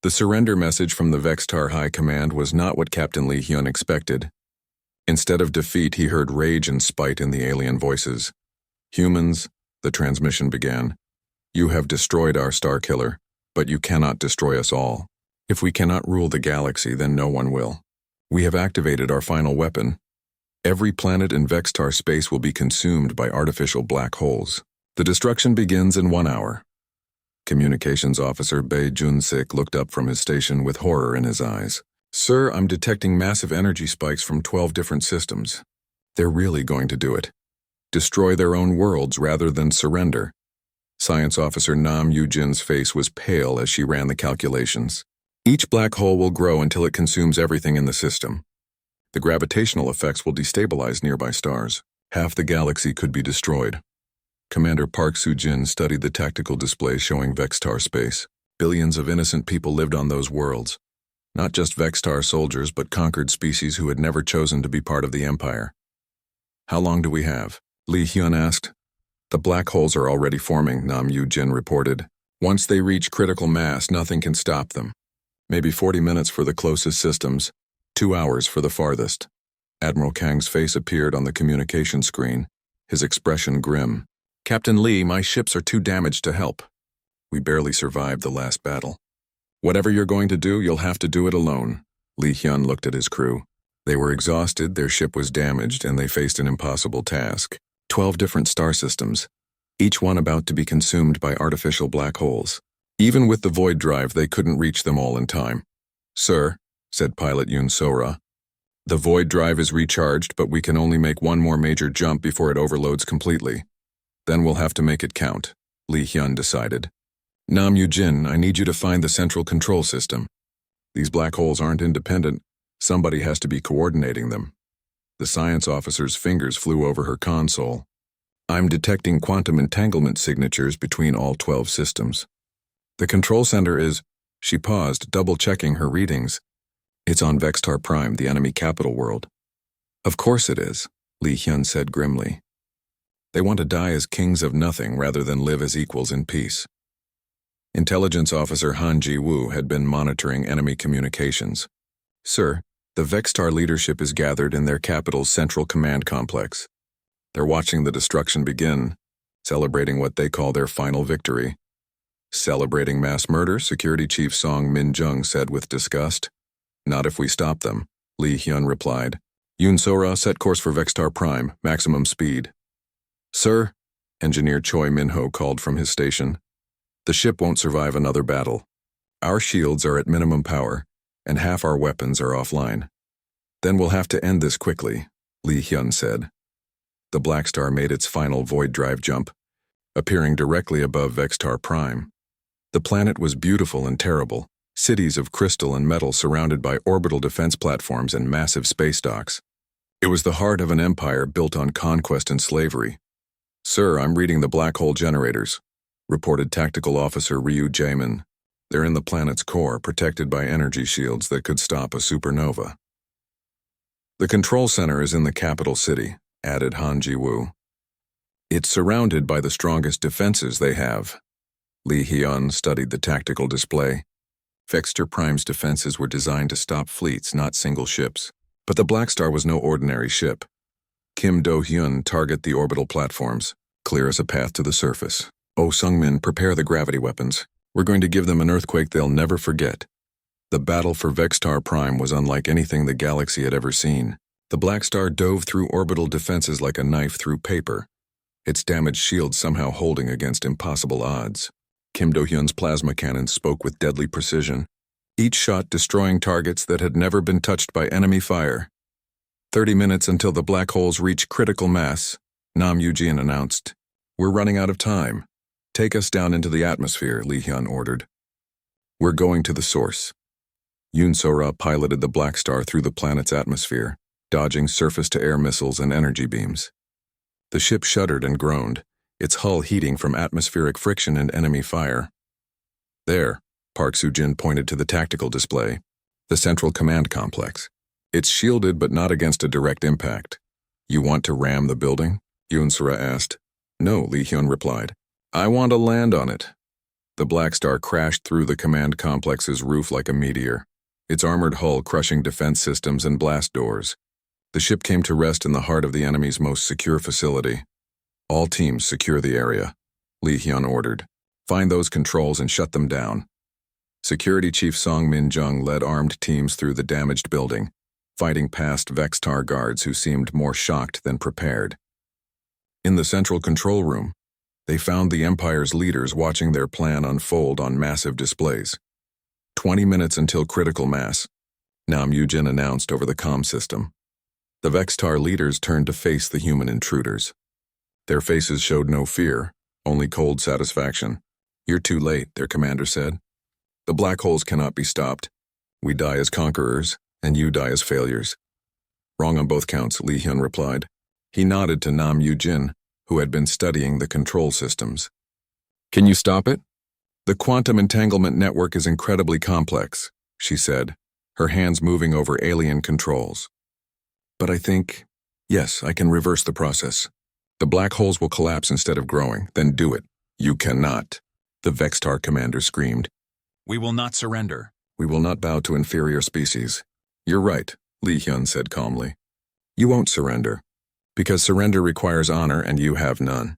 The surrender message from the Vextar High Command was not what Captain Lee Hyun expected. Instead of defeat, he heard rage and spite in the alien voices. "Humans," the transmission began, "you have destroyed our Star Killer, but you cannot destroy us all. If we cannot rule the galaxy, then no one will. We have activated our final weapon. Every planet in Vextar space will be consumed by artificial black holes. The destruction begins in 1 hour." Communications Officer Bae Jun-sik looked up from his station with horror in his eyes. "Sir, I'm detecting massive energy spikes from 12 different systems. They're really going to do it. Destroy their own worlds rather than surrender." Science Officer Nam Yoo-jin's face was pale as she ran the calculations. "Each black hole will grow until it consumes everything in the system. The gravitational effects will destabilize nearby stars. Half the galaxy could be destroyed." Commander Park Soo-jin studied the tactical display showing Vextar space. Billions of innocent people lived on those worlds. Not just Vextar soldiers, but conquered species who had never chosen to be part of the Empire. "How long do we have?" Lee Hyun asked. "The black holes are already forming," Nam Yoo-jin reported. "Once they reach critical mass, nothing can stop them. Maybe 40 minutes for the closest systems, 2 hours for the farthest." Admiral Kang's face appeared on the communication screen, his expression grim. "Captain Lee, my ships are too damaged to help. We barely survived the last battle. Whatever you're going to do, you'll have to do it alone." Lee Hyun looked at his crew. They were exhausted, their ship was damaged, and they faced an impossible task. 12 different star systems, each one about to be consumed by artificial black holes. Even with the void drive, they couldn't reach them all in time. "Sir," said pilot Yoon So-ra, "the void drive is recharged, but we can only make one more major jump before it overloads completely. Then we'll have to make it count," Lee Hyun decided. "Nam Yoo-jin, I need you to find the central control system. These black holes aren't independent. Somebody has to be coordinating them." The science officer's fingers flew over her console. "I'm detecting quantum entanglement signatures between all 12 systems. The control center is—" She paused, double-checking her readings. "It's on SciFiPrime, the enemy capital world." "Of course it is," Lee Hyun said grimly. "They want to die as kings of nothing rather than live as equals in peace." Intelligence Officer Han Ji-woo had been monitoring enemy communications. "Sir, the Vextar leadership is gathered in their capital's central command complex. They're watching the destruction begin, celebrating what they call their final victory." "Celebrating mass murder," Security Chief Song Min-jung said with disgust. "Not if we stop them," Lee Hyun replied. "Yoon So-ra, set course for SciFiPrime, maximum speed." "Sir," Engineer Choi Min-ho called from his station, "the ship won't survive another battle. Our shields are at minimum power, and half our weapons are offline." "Then we'll have to end this quickly," Lee Hyun said. The Blackstar made its final void drive jump, appearing directly above SciFiPrime. The planet was beautiful and terrible, cities of crystal and metal surrounded by orbital defense platforms and massive space docks. It was the heart of an empire built on conquest and slavery. "Sir, I'm reading the black hole generators," reported Tactical Officer Ryu Jaemin. "They're in the planet's core, protected by energy shields that could stop a supernova." "The control center is in the capital city," added Han Ji-woo. "It's surrounded by the strongest defenses they have." Lee Hyun studied the tactical display. SciFiPrime's defenses were designed to stop fleets, not single ships. But the Blackstar was no ordinary ship. Kim Do-hyun, target the orbital platforms. Clear us a path to the surface. Oh Sung-min, prepare the gravity weapons. We're going to give them an earthquake they'll never forget. The battle for SciFiPrime was unlike anything the galaxy had ever seen. The Blackstar dove through orbital defenses like a knife through paper, its damaged shields somehow holding against impossible odds. Kim Do-hyun's plasma cannon spoke with deadly precision, each shot destroying targets that had never been touched by enemy fire. 30 minutes until the black holes reach critical mass, Nam Yoo-jin announced. "We're running out of time. Take us down into the atmosphere," Lee Hyun ordered. "We're going to the source." Yoon So-ra piloted the Blackstar through the planet's atmosphere, dodging surface-to-air missiles and energy beams. The ship shuddered and groaned, its hull heating from atmospheric friction and enemy fire. "There," Park Soo-jin pointed to the tactical display, "the central command complex. It's shielded but not against a direct impact." "You want to ram the building?" Yoon So-ra asked. "No," Lee Hyun replied. "I want to land on it." The Blackstar crashed through the command complex's roof like a meteor, its armored hull crushing defense systems and blast doors. The ship came to rest in the heart of the enemy's most secure facility. All teams secure the area, Li Hyun ordered. Find those controls and shut them down. Security Chief Song Min-jung led armed teams through the damaged building, fighting past Vextar guards who seemed more shocked than prepared. In the central control room, they found the Empire's leaders watching their plan unfold on massive displays. 20 minutes until critical mass, Nam Yujin announced over the comm system. The Vextar leaders turned to face the human intruders. Their faces showed no fear, only cold satisfaction. "You're too late," their commander said. "The black holes cannot be stopped. We die as conquerors, and you die as failures." "Wrong on both counts," Li Hyun replied. He nodded to Nam Yujin, who had been studying the control systems. "Can you stop it?" "The quantum entanglement network is incredibly complex," she said, her hands moving over alien controls. "But I think, yes, I can reverse the process. The black holes will collapse instead of growing, then do it." "You cannot," the Vextar commander screamed. "We will not surrender." "We will not bow to inferior species." "You're right," Li Hyun said calmly. "You won't surrender, because surrender requires honor and you have none."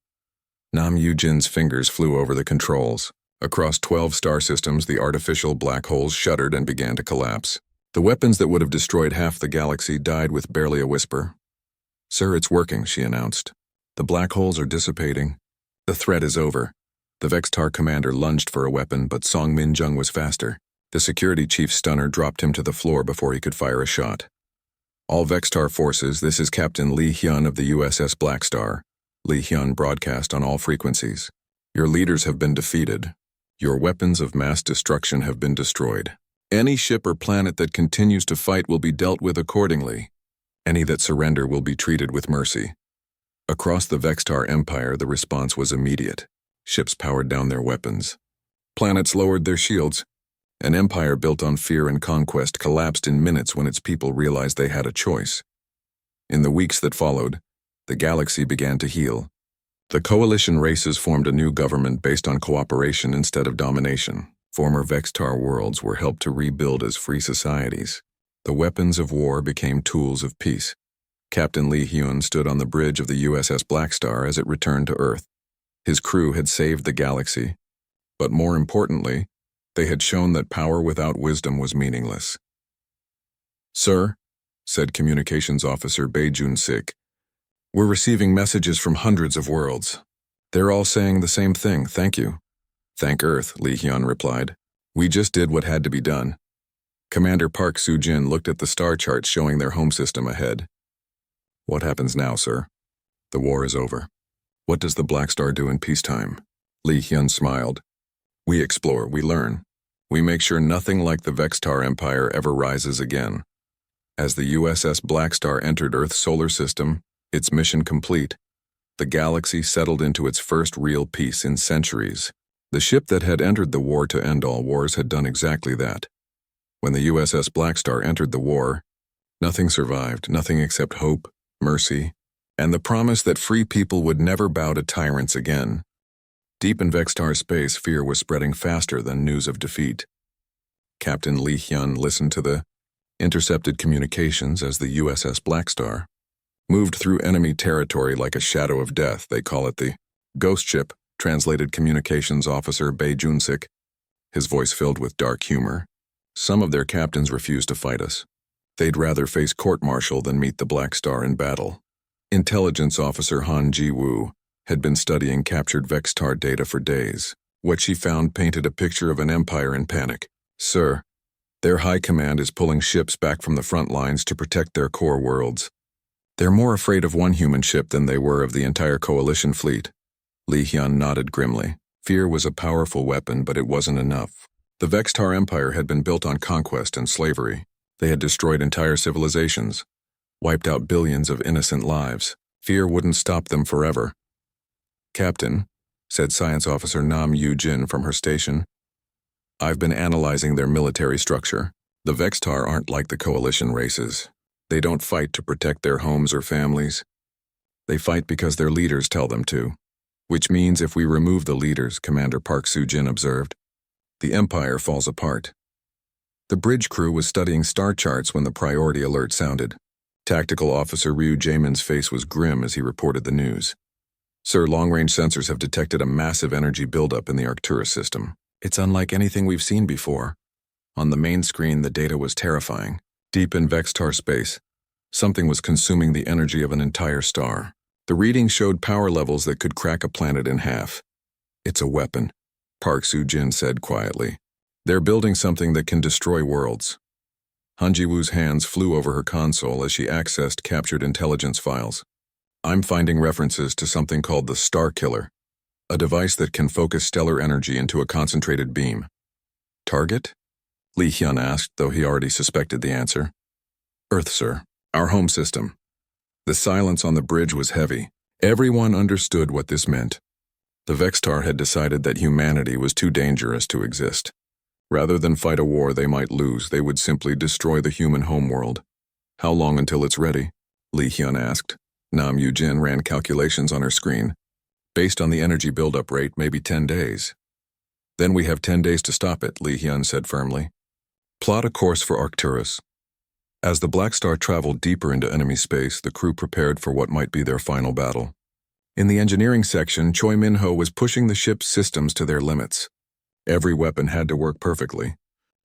Nam Yujin's fingers flew over the controls. Across 12 star systems, the artificial black holes shuddered and began to collapse. The weapons that would have destroyed half the galaxy died with barely a whisper. "Sir, it's working," she announced. "The black holes are dissipating. The threat is over." The Vextar commander lunged for a weapon, but Song Min-jung was faster. The security chief's stunner dropped him to the floor before he could fire a shot. "All Vextar forces, this is Captain Li Hyun of the USS Blackstar." Li Hyun broadcast on all frequencies. "Your leaders have been defeated. Your weapons of mass destruction have been destroyed. Any ship or planet that continues to fight will be dealt with accordingly. Any that surrender will be treated with mercy." Across the Vextar Empire, the response was immediate. Ships powered down their weapons. Planets lowered their shields. An empire built on fear and conquest collapsed in minutes when its people realized they had a choice. In the weeks that followed, the galaxy began to heal. The coalition races formed a new government based on cooperation instead of domination. Former Vextar worlds were helped to rebuild as free societies. The weapons of war became tools of peace. Captain Li Hyun stood on the bridge of the USS Blackstar as it returned to Earth. His crew had saved the galaxy, but more importantly, they had shown that power without wisdom was meaningless. "Sir," said Communications Officer Bae Jun-sik, "we're receiving messages from hundreds of worlds. They're all saying the same thing, thank you." "Thank Earth," Li Hyun replied. "We just did what had to be done." Commander Park Soo-jin looked at the star charts showing their home system ahead. "What happens now, sir?" "The war is over." "What does the Blackstar do in peacetime?" Li Hyun smiled. "We explore, we learn. We make sure nothing like the Vextar Empire ever rises again." As the USS Blackstar entered Earth's solar system, its mission complete, the galaxy settled into its first real peace in centuries. The ship that had entered the war to end all wars had done exactly that. When the USS Blackstar entered the war, nothing survived, nothing except hope, mercy, and the promise that free people would never bow to tyrants again. Deep in Vextar space, fear was spreading faster than news of defeat. Captain Li Hyun listened to the intercepted communications as the USS Blackstar moved through enemy territory like a shadow of death. They call it the ghost ship, translated Communications Officer Bae Jun-sik, his voice filled with dark humor. "Some of their captains refuse to fight us. They'd rather face court-martial than meet the Blackstar in battle." Intelligence Officer Han Ji-woo had been studying captured Vextar data for days. What she found painted a picture of an empire in panic. "Sir, their high command is pulling ships back from the front lines to protect their core worlds. They're more afraid of one human ship than they were of the entire coalition fleet." Li Hyun nodded grimly. Fear was a powerful weapon, but it wasn't enough. The Vextar Empire had been built on conquest and slavery. They had destroyed entire civilizations, wiped out billions of innocent lives. Fear wouldn't stop them forever. "Captain," said Science Officer Nam Yu-jin from her station, "I've been analyzing their military structure. The Vextar aren't like the coalition races. They don't fight to protect their homes or families. They fight because their leaders tell them to. Which means if we remove the leaders, Commander Park Soo-jin observed, the Empire falls apart. The bridge crew was studying star charts when the priority alert sounded. Tactical Officer Ryu Jamin's face was grim as he reported the news. Sir, long-range sensors have detected a massive energy buildup in the Arcturus system. It's unlike anything we've seen before. On the main screen, the data was terrifying. Deep in Vextar space, something was consuming the energy of an entire star. The reading showed power levels that could crack a planet in half. It's a weapon, Park Soo-jin said quietly. They're building something that can destroy worlds. Han Ji-woo's hands flew over her console as she accessed captured intelligence files. I'm finding references to something called the Star Killer, a device that can focus stellar energy into a concentrated beam. Target? Lee Hyun asked, though he already suspected the answer. Earth, sir. Our home system. The silence on the bridge was heavy. Everyone understood what this meant. The Vextar had decided that humanity was too dangerous to exist. Rather than fight a war they might lose, they would simply destroy the human homeworld. How long until it's ready? Lee Hyun asked. Nam Yoo-jin ran calculations on her screen. Based on the energy buildup rate, maybe 10 days. Then we have 10 days to stop it, Lee Hyun said firmly. Plot a course for Arcturus. As the Blackstar traveled deeper into enemy space, the crew prepared for what might be their final battle. In the engineering section, Choi Min-ho was pushing the ship's systems to their limits. Every weapon had to work perfectly.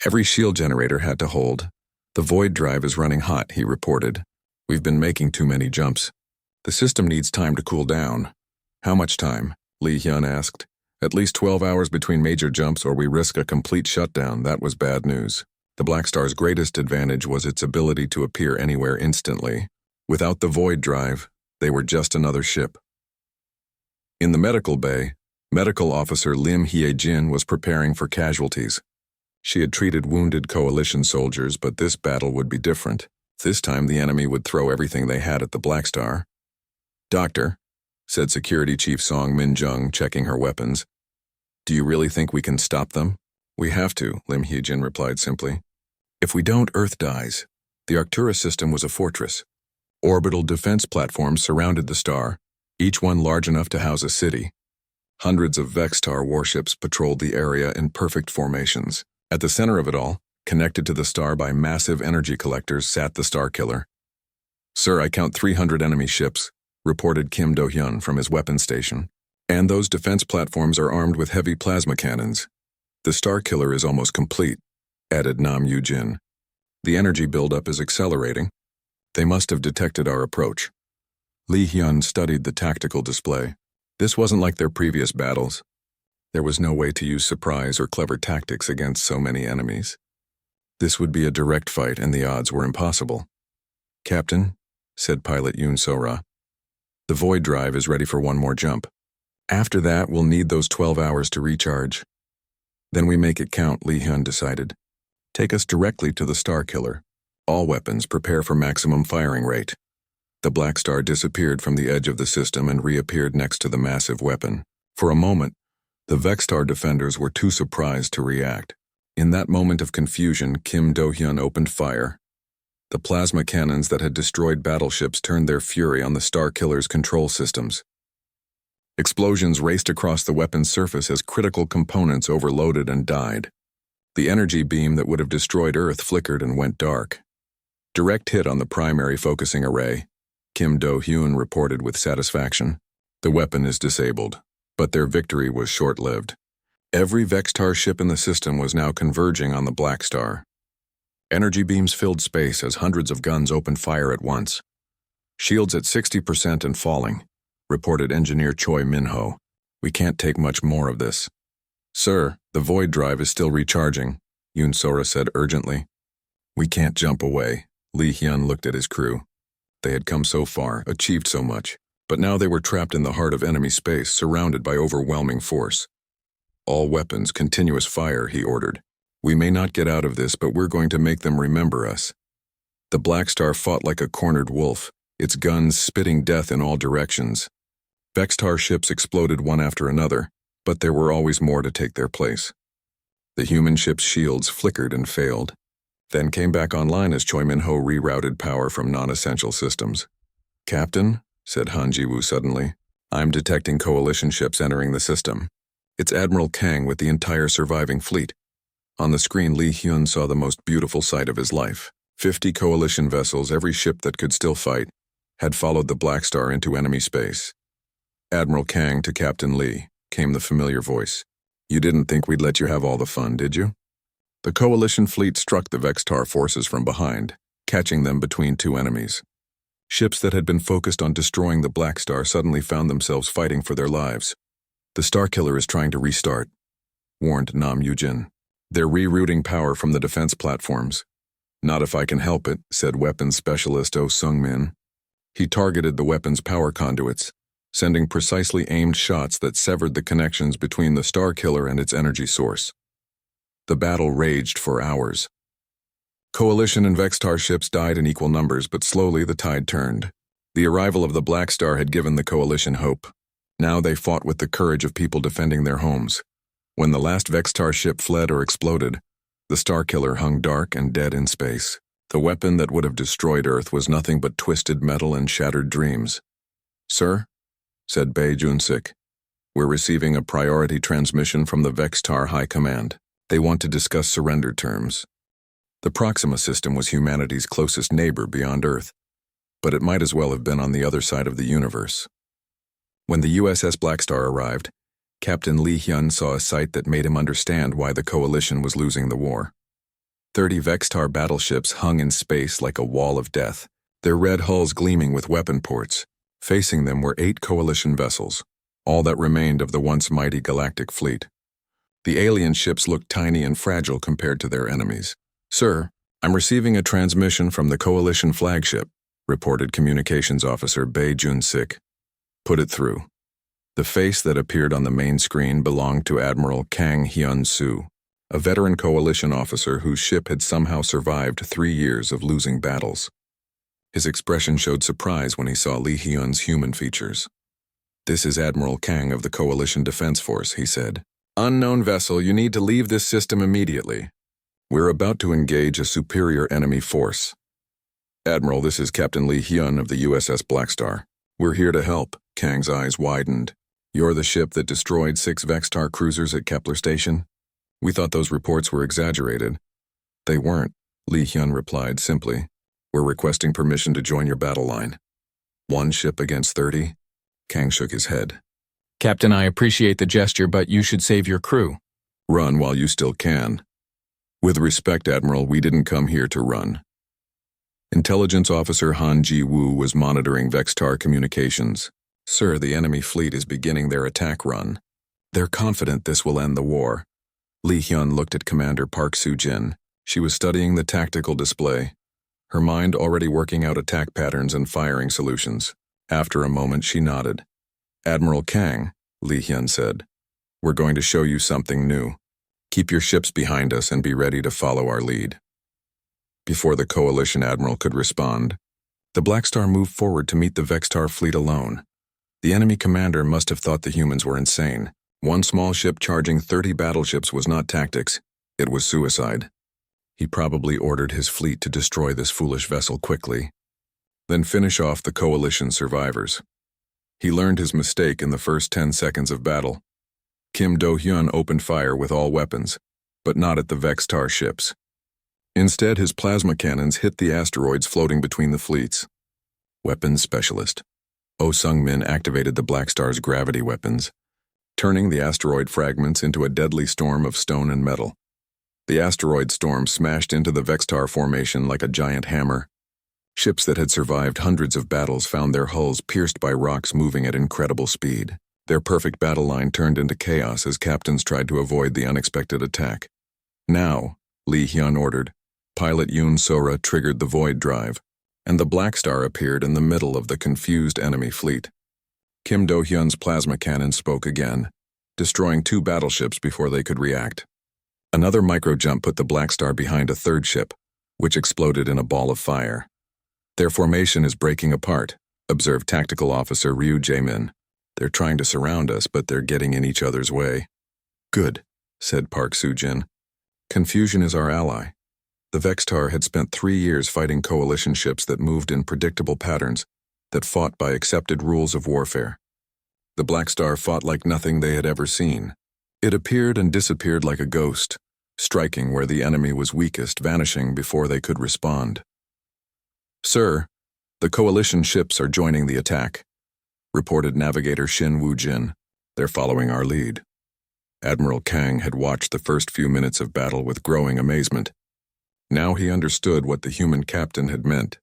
Every shield generator had to hold. The void drive is running hot, he reported. We've been making too many jumps. The system needs time to cool down. How much time? Lee Hyun asked. At least 12 hours between major jumps or we risk a complete shutdown. That was bad news. The Blackstar's greatest advantage was its ability to appear anywhere instantly. Without the void drive, they were just another ship. In the medical bay, Medical Officer Lim Hye-jin was preparing for casualties. She had treated wounded coalition soldiers, but this battle would be different. This time the enemy would throw everything they had at the Blackstar. Doctor, said Security Chief Song Min-jung, checking her weapons. Do you really think we can stop them? We have to, Lim Hye-jin replied simply. If we don't, Earth dies. The Arcturus system was a fortress. Orbital defense platforms surrounded the star, each one large enough to house a city. Hundreds of Vextar warships patrolled the area in perfect formations. At the center of it all, connected to the star by massive energy collectors, sat the Star Killer. Sir, I count 300 enemy ships, reported Kim Do-hyun from his weapons station. And those defense platforms are armed with heavy plasma cannons. The Star Killer is almost complete, added Nam Yoo-jin. The energy buildup is accelerating. They must have detected our approach. Lee Hyun studied the tactical display. This wasn't like their previous battles. There was no way to use surprise or clever tactics against so many enemies. This would be a direct fight and the odds were impossible. Captain, said pilot Yoon So-ra, the void drive is ready for one more jump. After that, we'll need those 12 hours to recharge. Then we make it count, Lee Hyun decided. Take us directly to the Star Killer. All weapons prepare for maximum firing rate. The Blackstar disappeared from the edge of the system and reappeared next to the massive weapon. For a moment, the Vextar defenders were too surprised to react. In that moment of confusion, Kim Do-hyun opened fire. The plasma cannons that had destroyed battleships turned their fury on the Star Killer's control systems. Explosions raced across the weapon's surface as critical components overloaded and died. The energy beam that would have destroyed Earth flickered and went dark. Direct hit on the primary focusing array, Kim Do-hyun reported with satisfaction. The weapon is disabled, but their victory was short-lived. Every Vextar ship in the system was now converging on the Blackstar. Energy beams filled space as hundreds of guns opened fire at once. Shields at 60% and falling, reported engineer Choi Min-ho. We can't take much more of this. Sir, the void drive is still recharging, Yoon So-ra said urgently. We can't jump away. Lee Hyun looked at his crew. They had come so far, achieved so much, but now they were trapped in the heart of enemy space, surrounded by overwhelming force. All weapons, continuous fire, he ordered. We may not get out of this, but we're going to make them remember us. The Blackstar fought like a cornered wolf, its guns spitting death in all directions. Vextar ships exploded one after another, but there were always more to take their place. The human ship's shields flickered and failed, then came back online as Choi Min-ho rerouted power from non-essential systems. Captain, said Han Ji-woo suddenly, I'm detecting coalition ships entering the system. It's Admiral Kang with the entire surviving fleet. On the screen, Lee Hyun saw the most beautiful sight of his life. 50 coalition vessels, every ship that could still fight, had followed the Blackstar into enemy space. Admiral Kang to Captain Lee, came the familiar voice. You didn't think we'd let you have all the fun, did you? The coalition fleet struck the Vextar forces from behind, catching them between two enemies. Ships that had been focused on destroying the Blackstar suddenly found themselves fighting for their lives. The Starkiller is trying to restart, warned Nam Yujin. They're rerouting power from the defense platforms. Not if I can help it, said weapons specialist Oh Sung-min. He targeted the weapons power conduits, sending precisely aimed shots that severed the connections between the Starkiller and its energy source. The battle raged for hours. Coalition and Vextar ships died in equal numbers, but slowly the tide turned. The arrival of the Blackstar had given the Coalition hope. Now they fought with the courage of people defending their homes. When the last Vextar ship fled or exploded, the Starkiller hung dark and dead in space. The weapon that would have destroyed Earth was nothing but twisted metal and shattered dreams. Sir, said Bae Jun-sik, we're receiving a priority transmission from the Vextar High Command. They want to discuss surrender terms. The Proxima system was humanity's closest neighbor beyond Earth, but it might as well have been on the other side of the universe. When the USS Blackstar arrived, Captain Lee Hyun saw a sight that made him understand why the Coalition was losing the war. 30 Vextar battleships hung in space like a wall of death, their red hulls gleaming with weapon ports. Facing them were 8 Coalition vessels, all that remained of the once mighty Galactic fleet. The alien ships looked tiny and fragile compared to their enemies. Sir, I'm receiving a transmission from the Coalition flagship, reported Communications Officer Bae Jun-sik. Put it through. The face that appeared on the main screen belonged to Admiral Kang Hyun-soo, a veteran Coalition officer whose ship had somehow survived 3 years of losing battles. His expression showed surprise when he saw Lee Hyun's human features. This is Admiral Kang of the Coalition Defense Force, he said. Unknown vessel, you need to leave this system immediately. We're about to engage a superior enemy force. Admiral, this is Captain Lee Hyun of the USS Blackstar. We're here to help. Kang's eyes widened. You're the ship that destroyed 6 Vextar cruisers at Kepler Station? We thought those reports were exaggerated. They weren't, Lee Hyun replied simply. We're requesting permission to join your battle line. 1 ship against 30? Kang shook his head. Captain, I appreciate the gesture, but you should save your crew. Run while you still can. With respect, Admiral, we didn't come here to run. Intelligence Officer Han Ji-woo was monitoring Vextar communications. Sir, the enemy fleet is beginning their attack run. They're confident this will end the war. Lee Hyun looked at Commander Park Soo-jin. She was studying the tactical display, her mind already working out attack patterns and firing solutions. After a moment, she nodded. Admiral Kang, Lee Hyun said, we're going to show you something new. Keep your ships behind us and be ready to follow our lead. Before the Coalition Admiral could respond, the Blackstar moved forward to meet the Vextar fleet alone. The enemy commander must have thought the humans were insane. 1 small ship charging 30 battleships was not tactics, it was suicide. He probably ordered his fleet to destroy this foolish vessel quickly, then finish off the Coalition survivors. He learned his mistake in the first 10 seconds of battle. Kim Do-hyun opened fire with all weapons, but not at the Vextar ships. Instead, his plasma cannons hit the asteroids floating between the fleets. Weapons Specialist Oh Sung-min activated the Blackstar's gravity weapons, turning the asteroid fragments into a deadly storm of stone and metal. The asteroid storm smashed into the Vextar formation like a giant hammer. Ships that had survived hundreds of battles found their hulls pierced by rocks moving at incredible speed. Their perfect battle line turned into chaos as captains tried to avoid the unexpected attack. Now, Lee Hyun ordered. Pilot Yoon Sora triggered the void drive, and the Blackstar appeared in the middle of the confused enemy fleet. Kim Do-hyun's plasma cannon spoke again, destroying 2 battleships before they could react. Another micro-jump put the Blackstar behind a 3rd ship, which exploded in a ball of fire. Their formation is breaking apart, observed Tactical Officer Ryu Jae-min. They're trying to surround us, but they're getting in each other's way. Good, said Park Soo-jin. Confusion is our ally. The Vextar had spent 3 years fighting Coalition ships that moved in predictable patterns, that fought by accepted rules of warfare. The Blackstar fought like nothing they had ever seen. It appeared and disappeared like a ghost, striking where the enemy was weakest, vanishing before they could respond. "Sir, the coalition ships are joining the attack," reported navigator Shin Woo-jin. "They're following our lead." Admiral Kang had watched the first few minutes of battle with growing amazement. Now he understood what the human captain had meant.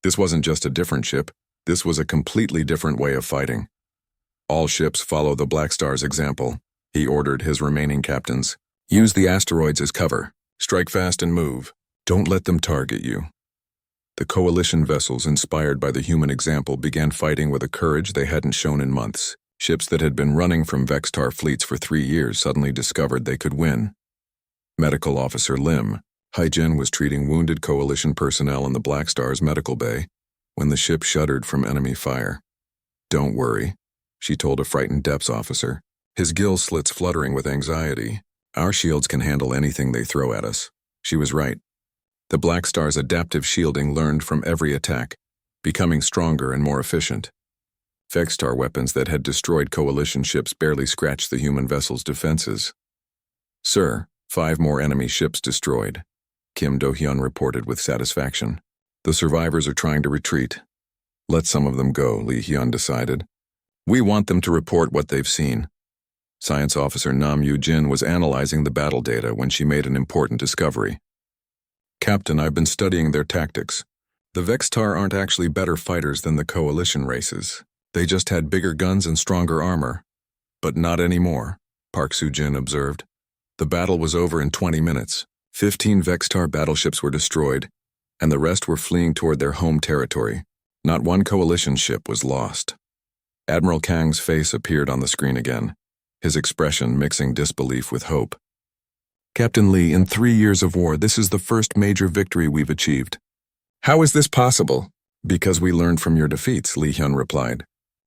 This wasn't just a different ship, this was a completely different way of fighting. "All ships follow the Blackstar's example," he ordered his remaining captains. "Use the asteroids as cover. Strike fast and move. Don't let them target you." The coalition vessels, inspired by the human example, began fighting with a courage they hadn't shown in months. Ships that had been running from Vextar fleets for 3 years suddenly discovered they could win. Medical Officer Lim Haijin was treating wounded coalition personnel in the Blackstar's medical bay when the ship shuddered from enemy fire. "Don't worry," she told a frightened depths officer, his gill slits fluttering with anxiety. "Our shields can handle anything they throw at us." She was right. The Blackstar's adaptive shielding learned from every attack, becoming stronger and more efficient. Vextar weapons that had destroyed coalition ships barely scratched the human vessel's defenses. "Sir, 5 more enemy ships destroyed," Kim Do-hyun reported with satisfaction. "The survivors are trying to retreat." "Let some of them go," Lee Hyun decided. "We want them to report what they've seen." Science Officer Nam Yu-jin was analyzing the battle data when she made an important discovery. "Captain, I've been studying their tactics. The Vextar aren't actually better fighters than the coalition races. They just had bigger guns and stronger armor." "But not anymore," Park Soo-jin observed. "The battle was over in 20 minutes. 15 Vextar battleships were destroyed, and the rest were fleeing toward their home territory. Not one coalition ship was lost." Admiral Kang's face appeared on the screen again, his expression mixing disbelief with hope. "Captain Lee, in 3 years of war, this is the first major victory we've achieved." "How is this possible?" "Because we learned from your defeats," Lee Hyun replied.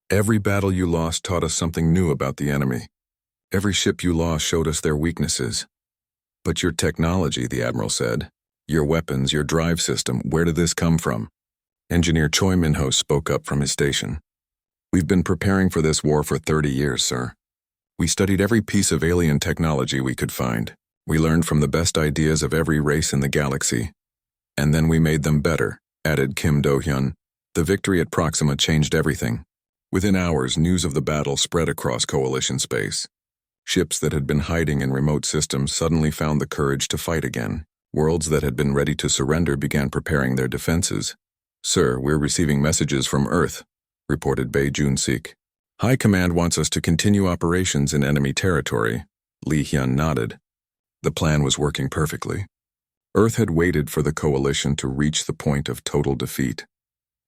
"Every battle you lost taught us something new about the enemy. Every ship you lost showed us their weaknesses." "But your technology," the Admiral said. "Your weapons, your drive system, where did this come from?" Engineer Choi Min-ho spoke up from his station. "We've been preparing for this war for 30 years, sir. We studied every piece of alien technology we could find. We learned from the best ideas of every race in the galaxy. And then we made them better," added Kim Do-hyun. "The victory at Proxima changed everything." Within hours, news of the battle spread across coalition space. Ships that had been hiding in remote systems suddenly found the courage to fight again. Worlds that had been ready to surrender began preparing their defenses. "Sir, we're receiving messages from Earth," reported Bae Jun-sik. "High Command wants us to continue operations in enemy territory." Lee Hyun nodded. The plan was working perfectly. Earth had waited for the coalition to reach the point of total defeat.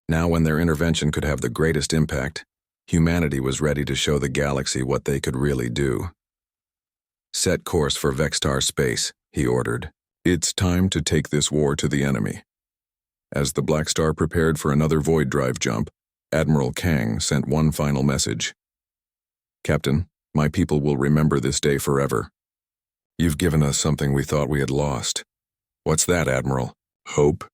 Now, when their intervention could have the greatest impact, humanity was ready to show the galaxy what they could really do. "Set course for Vextar space," he ordered. "It's time to take this war to the enemy." As the Blackstar prepared for another void drive jump, Admiral Kang sent one final message. "Captain, my people will remember this day forever. You've given us something we thought we had lost." "What's that, Admiral?" "Hope."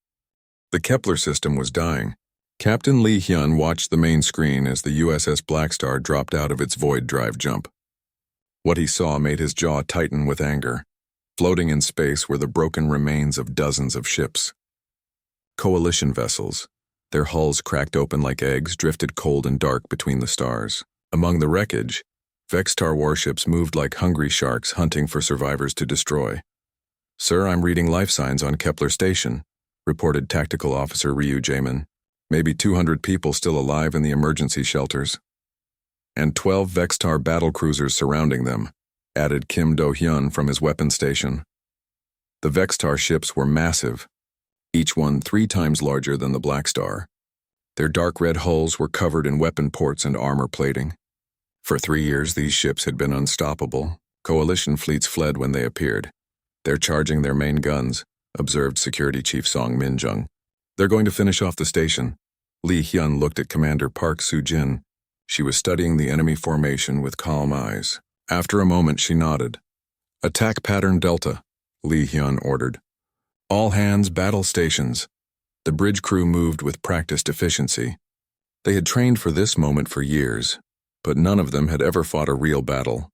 The Kepler system was dying. Captain Lee Hyun watched the main screen as the USS Blackstar dropped out of its void drive jump. What he saw made his jaw tighten with anger. Floating in space were the broken remains of dozens of ships. Coalition vessels, their hulls cracked open like eggs, drifted cold and dark between the stars. Among the wreckage, Vextar warships moved like hungry sharks hunting for survivors to destroy. "Sir, I'm reading life signs on Kepler Station," reported Tactical Officer Ryu Jamin. "Maybe 200 people still alive in the emergency shelters." "And 12 Vextar battlecruisers surrounding them," added Kim Do-hyun from his weapon station. The Vextar ships were massive, each one 3 times larger than the Blackstar. Their dark red hulls were covered in weapon ports and armor plating. For 3 years, these ships had been unstoppable. Coalition fleets fled when they appeared. "They're charging their main guns," observed Security Chief Song Min-jung. "They're going to finish off the station." Lee Hyun looked at Commander Park Soo-jin. She was studying the enemy formation with calm eyes. After a moment, she nodded. "Attack pattern Delta," Lee Hyun ordered. "All hands battle stations." The bridge crew moved with practiced efficiency. They had trained for this moment for years. but none of them had ever fought a real battle.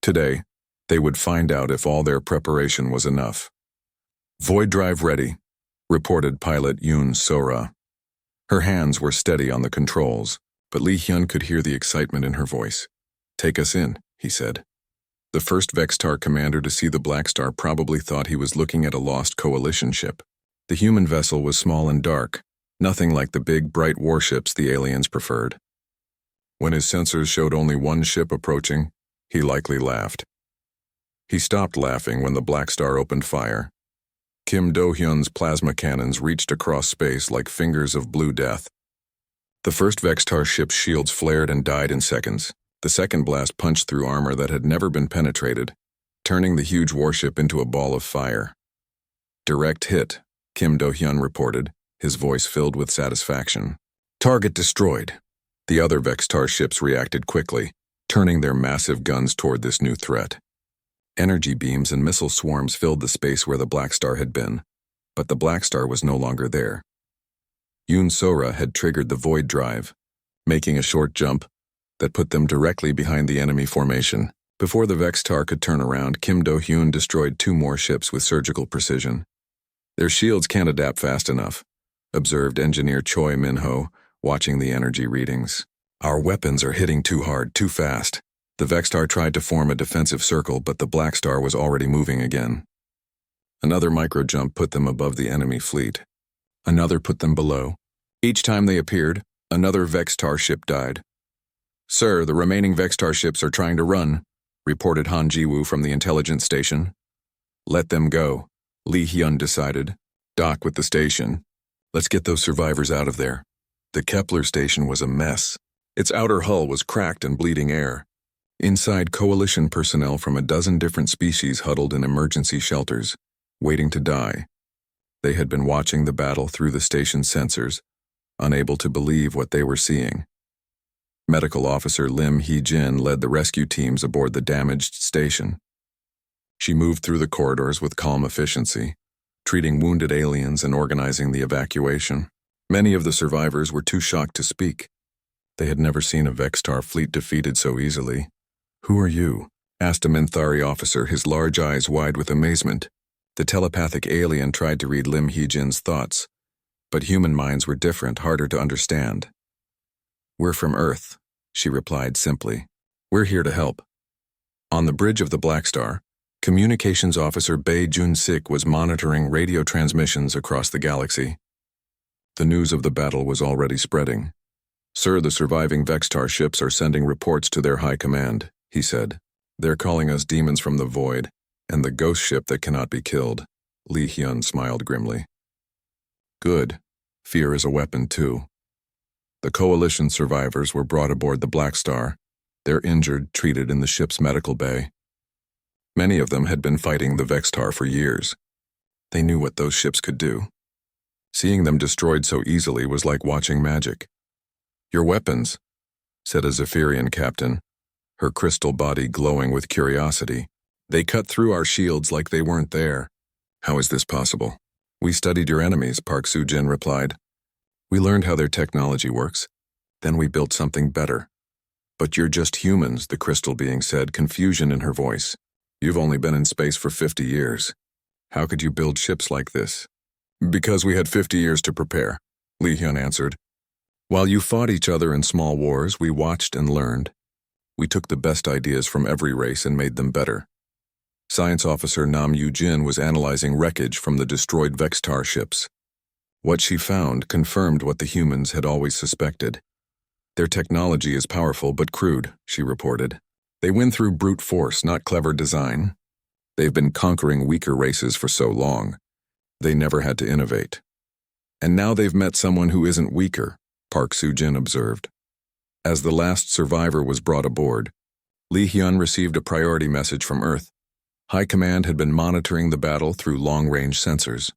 Today, they would find out if all their preparation was enough. "Void drive ready," reported pilot Yoon Sora. Her hands were steady on the controls, but Lee Hyun could hear the excitement in her voice. "Take us in," he said. The first Vextar commander to see the Blackstar probably thought he was looking at a lost coalition ship. The human vessel was small and dark, nothing like the big, bright warships the aliens preferred. When his sensors showed only one ship approaching, he likely laughed. He stopped laughing when the Blackstar opened fire. Kim Do-hyun's plasma cannons reached across space like fingers of blue death. The first Vextar ship's shields flared and died in seconds. The second blast punched through armor that had never been penetrated, turning the huge warship into a ball of fire. "Direct hit," Kim Do-hyun reported, his voice filled with satisfaction. "Target destroyed." The other Vextar ships reacted quickly, turning their massive guns toward this new threat. Energy beams and missile swarms filled the space where the Blackstar had been, but the Blackstar was no longer there. Yoon Sora had triggered the void drive, making a short jump that put them directly behind the enemy formation. Before the Vextar could turn around, Kim Do-hyun destroyed 2 more ships with surgical precision. "Their shields can't adapt fast enough," observed engineer Choi Min-ho, watching the energy readings. "Our weapons are hitting too hard, too fast." The Vextar tried to form a defensive circle, but the Blackstar was already moving again. Another micro-jump put them above the enemy fleet. Another put them below. Each time they appeared, another Vextar ship died. "Sir, the remaining Vextar ships are trying to run," reported Han Ji-woo from the intelligence station. "Let them go," Lee Hyun decided. "Dock with the station. Let's get those survivors out of there." The Kepler station was a mess. Its outer hull was cracked and bleeding air. Inside, coalition personnel from a dozen different species huddled in emergency shelters, waiting to die. They had been watching the battle through the station's sensors, unable to believe what they were seeing. Medical Officer Lim Hee-jin led the rescue teams aboard the damaged station. She moved through the corridors with calm efficiency, treating wounded aliens and organizing the evacuation. Many of the survivors were too shocked to speak. They had never seen a Vextar fleet defeated so easily. "Who are you?" asked a Minthari officer, his large eyes wide with amazement. The telepathic alien tried to read Lim Hee-jin's thoughts, but human minds were different, harder to understand. "We're from Earth," she replied simply. "We're here to help." On the bridge of the Blackstar, Communications Officer Bae Jun-sik was monitoring radio transmissions across the galaxy. The news of the battle was already spreading. "Sir, the surviving Vextar ships are sending reports to their high command," he said. "They're calling us demons from the void, and the ghost ship that cannot be killed." Lee Hyun smiled grimly. "Good. Fear is a weapon, too." The coalition survivors were brought aboard the Blackstar, their injured treated in the ship's medical bay. Many of them had been fighting the Vextar for years. They knew what those ships could do. Seeing them destroyed so easily was like watching magic. "Your weapons," said a Zephyrian captain, her crystal body glowing with curiosity. "They cut through our shields like they weren't there." "How is this possible?" "We studied your enemies," Park Soo-jin replied. "We learned how their technology works. Then we built something better." "But you're just humans," the crystal being said, confusion in her voice. "You've only been in space for 50 years. How could you build ships like this?" "Because we had 50 years to prepare," Lee Hyun answered. "While you fought each other in small wars, we watched and learned. We took the best ideas from every race and made them better." Science Officer Nam Yu-jin was analyzing wreckage from the destroyed Vextar ships. What she found confirmed what the humans had always suspected. "Their technology is powerful but crude," she reported. "They win through brute force, not clever design. They've been conquering weaker races for so long. They never had to innovate. And now they've met someone who isn't weaker," Park Soo-jin observed. As the last survivor was brought aboard, Lee Hyun received a priority message from Earth. High Command had been monitoring the battle through long-range sensors.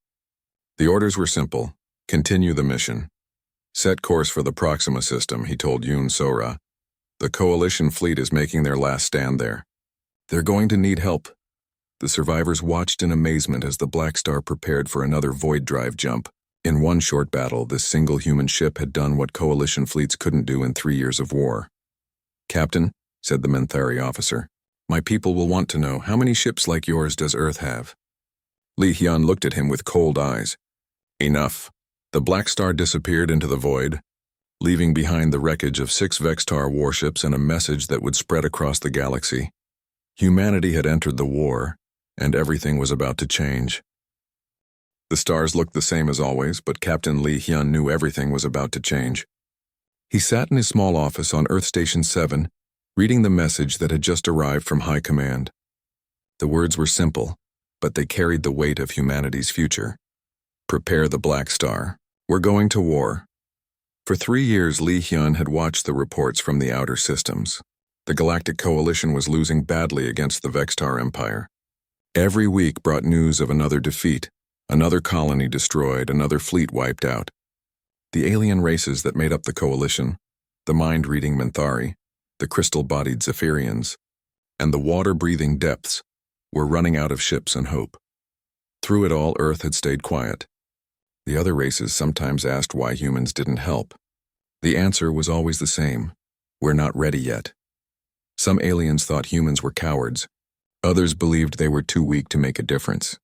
The orders were simple: continue the mission. "Set course for the Proxima system," he told Yoon Sora. "The Coalition fleet is making their last stand there. They're going to need help." The survivors watched in amazement as the Blackstar prepared for another void drive jump. In one short battle, this single human ship had done what Coalition fleets couldn't do in 3 years of war. "Captain," said the Menthari officer, "my people will want to know how many ships like yours does Earth have?" Li Hyun looked at him with cold eyes. Enough. The Blackstar disappeared into the void, leaving behind the wreckage of 6 Vextar warships and a message that would spread across the galaxy. Humanity had entered the war, and everything was about to change. The stars looked the same as always, but Captain Li Hyun knew everything was about to change. He sat in his small office on Earth Station 7, reading the message that had just arrived from High Command. The words were simple, but they carried the weight of humanity's future. Prepare the Blackstar. We're going to war. For 3 years, Li Hyun had watched the reports from the outer systems. The Galactic Coalition was losing badly against the Vextar Empire. Every week brought news of another defeat, another colony destroyed, another fleet wiped out. The alien races that made up the coalition, the mind-reading Menthari, the crystal-bodied Zephyrians, and the water-breathing depths, were running out of ships and hope. Through it all, Earth had stayed quiet. The other races sometimes asked why humans didn't help. The answer was always the same: we're not ready yet. Some aliens thought humans were cowards. Others believed they were too weak to make a difference.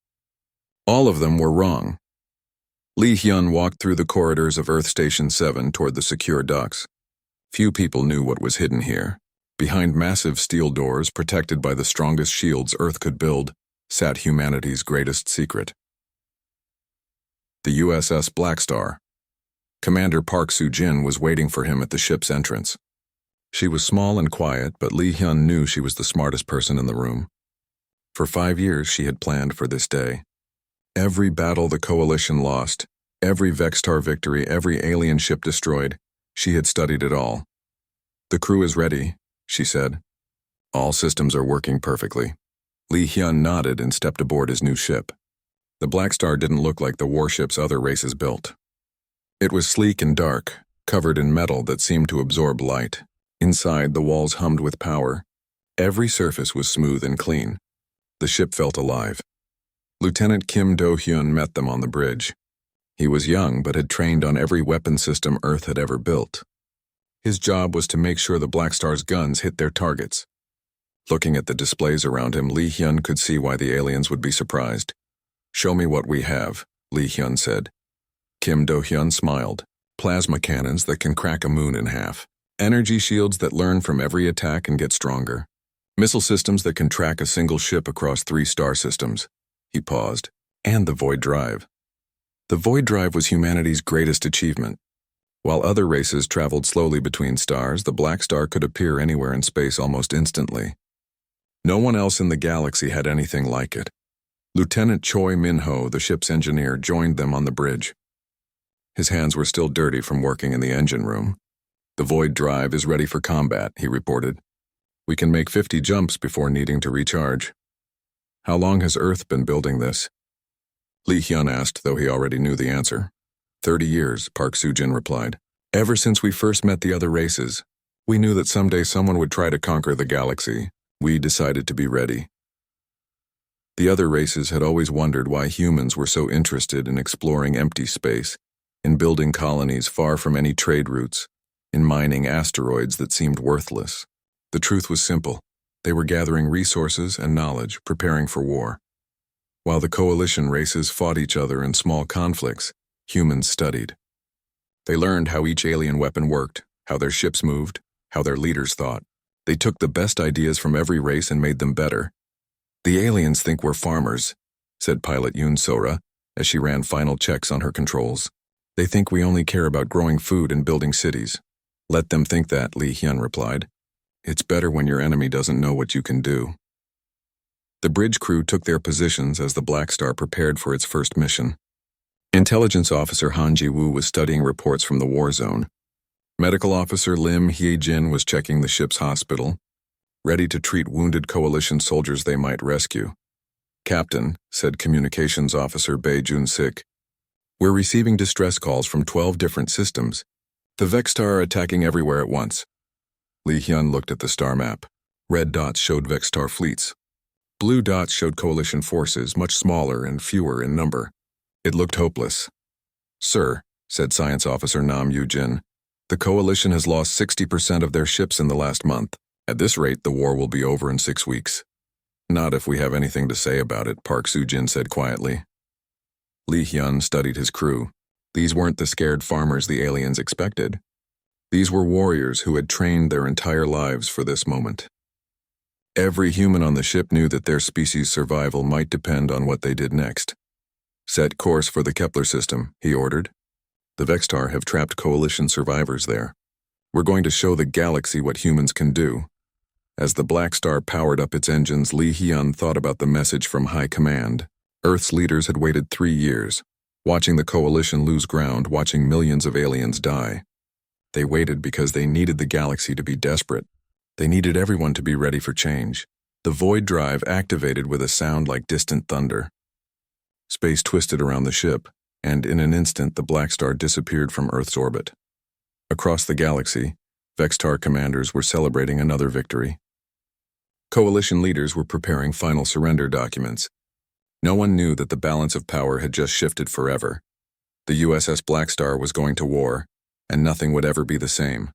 All of them were wrong. Li Hyun walked through the corridors of Earth Station 7 toward the secure docks. Few people knew what was hidden here. Behind massive steel doors, protected by the strongest shields Earth could build, sat humanity's greatest secret. The USS Blackstar. Commander Park Soo-jin was waiting for him at the ship's entrance. She was small and quiet, but Li Hyun knew she was the smartest person in the room. For 5 years, she had planned for this day. Every battle the Coalition lost, every Vextar victory, every alien ship destroyed, she had studied it all. "The crew is ready," she said. "All systems are working perfectly." Li Hyun nodded and stepped aboard his new ship. The Blackstar didn't look like the warships other races built. It was sleek and dark, covered in metal that seemed to absorb light. Inside, the walls hummed with power. Every surface was smooth and clean. The ship felt alive. Lieutenant Kim Do-hyun met them on the bridge. He was young but had trained on every weapon system Earth had ever built. His job was to make sure the Blackstar's guns hit their targets. Looking at the displays around him, Li Hyun could see why the aliens would be surprised. "Show me what we have," Li Hyun said. Kim Do-hyun smiled. "Plasma cannons that can crack a moon in half. Energy shields that learn from every attack and get stronger. Missile systems that can track a single ship across 3 star systems." He paused. "And the Void Drive." The Void Drive was humanity's greatest achievement. While other races traveled slowly between stars, the Blackstar could appear anywhere in space almost instantly. No one else in the galaxy had anything like it. Lieutenant Choi Min-ho, the ship's engineer, joined them on the bridge. His hands were still dirty from working in the engine room. "The Void Drive is ready for combat," he reported. "We can make 50 jumps before needing to recharge." "How long has Earth been building this?" Li Hyun asked, though he already knew the answer. 30 years, Park Soo-jin replied. "Ever since we first met the other races, we knew that someday someone would try to conquer the galaxy. We decided to be ready." The other races had always wondered why humans were so interested in exploring empty space, in building colonies far from any trade routes, in mining asteroids that seemed worthless. The truth was simple. They were gathering resources and knowledge, preparing for war. While the coalition races fought each other in small conflicts, humans studied. They learned how each alien weapon worked, how their ships moved, how their leaders thought. They took the best ideas from every race and made them better. "The aliens think we're farmers," said pilot Yoon Sora, as she ran final checks on her controls. "They think we only care about growing food and building cities." "Let them think that," Li Hyun replied. "It's better when your enemy doesn't know what you can do." The bridge crew took their positions as the Blackstar prepared for its first mission. Intelligence Officer Han Ji-woo was studying reports from the war zone. Medical Officer Lim Hye-jin was checking the ship's hospital, ready to treat wounded coalition soldiers they might rescue. "Captain," said Communications Officer Bae Jun-sik, "we're receiving distress calls from 12 different systems. The Vextar are attacking everywhere at once." Li Hyun looked at the star map. Red dots showed Vextar fleets. Blue dots showed coalition forces, much smaller and fewer in number. It looked hopeless. "Sir," said Science Officer Nam Yu-jin, The Coalition has lost 60% of their ships in the last month. At this rate, the war will be over in 6 weeks. Not if we have anything to say about it, Park Soo-jin said quietly. Lee Hyun studied his crew. These weren't the scared farmers the aliens expected. These were warriors who had trained their entire lives for this moment. Every human on the ship knew that their species' survival might depend on what they did next. Set course for the Kepler system, he ordered. The Vextar have trapped Coalition survivors there. We're going to show the galaxy what humans can do. As the Blackstar powered up its engines, Lee Hyun thought about the message from High Command. Earth's leaders had waited 3 years, watching the Coalition lose ground, watching millions of aliens die. They waited because they needed the galaxy to be desperate. They needed everyone to be ready for change. The void drive activated with a sound like distant thunder. Space twisted around the ship, and in an instant the Blackstar disappeared from Earth's orbit. Across the galaxy, Vextar commanders were celebrating another victory. Coalition leaders were preparing final surrender documents. No one knew that the balance of power had just shifted forever. The USS Blackstar was going to war, and nothing would ever be the same.